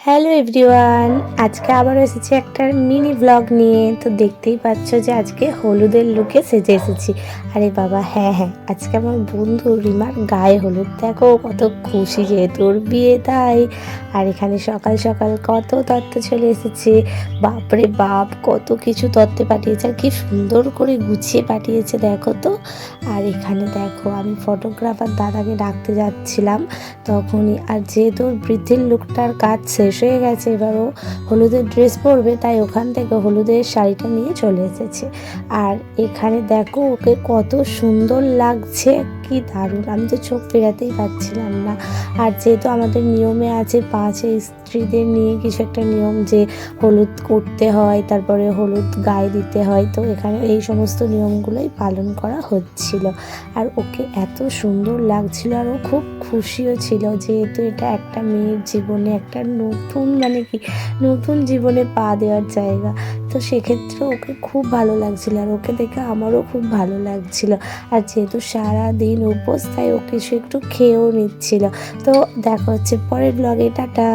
Hello everyone, আজকে আবার এসেছি একটা মিনি ব্লগ নিয়ে। তো দেখতেই পাচ্ছ যে আজকে হলুদের লুকে সেজে এসেছি। আরে বাবা, হ্যাঁ, আজকে আমার বন্ধু রিমার গায়ে হলুদ। দেখো কত খুশি, যেহেতু ওর বিয়ে তাই। আর এখানে সকাল সকাল কত তত্ত্ব চলে এসেছে। বাপরে বাপ, কত কিছু তত্ত্বে পাঠিয়েছে, আর কি সুন্দর করে গুছিয়ে পাঠিয়েছে দেখো তো। আর এখানে দেখো, আমি ফটোগ্রাফার দাদাকে ডাকতে যাচ্ছিলাম তখনই। আর যেহেতু ওর বৃদ্ধির লুকটার কাজ শেষ হয়ে গেছে, এবার ও হলুদের ড্রেস পরবে, তাই ওখান থেকে হলুদের শাড়িটা নিয়ে চলে এসেছে। আর এখানে দেখো ওকে কত সুন্দর লাগছে, কি দারুণ, আমি তো চোখ ফেরাতেই পারছিলাম না। আর যেহেতু আমাদের নিয়মে আছে পাঁচে স্ত্রীদের নিয়ে কিছু একটা নিয়ম, যে হলুদ করতে হয়, তারপরে হলুদ গায়ে দিতে হয়, তো এখানে এই সমস্ত নিয়মগুলোই পালন করা হচ্ছিল। আর ওকে এত সুন্দর লাগছিল, আর ও খুব খুশিও ছিল, যেহেতু এটা একটা মেয়ের জীবনে একটা নতুন, মানে কি, নতুন জীবনে পা দেওয়ার জায়গা। তো সেক্ষেত্রে ওকে খুব ভালো লাগছিল, আর ওকে দেখে আমারও খুব ভালো লাগছিল। আর যেহেতু সারাদিন উপোস, তাই ও কিছু একটু খেয়েও নিচ্ছিল। তো দেখা হচ্ছে পরের ব্লগে, টাটা।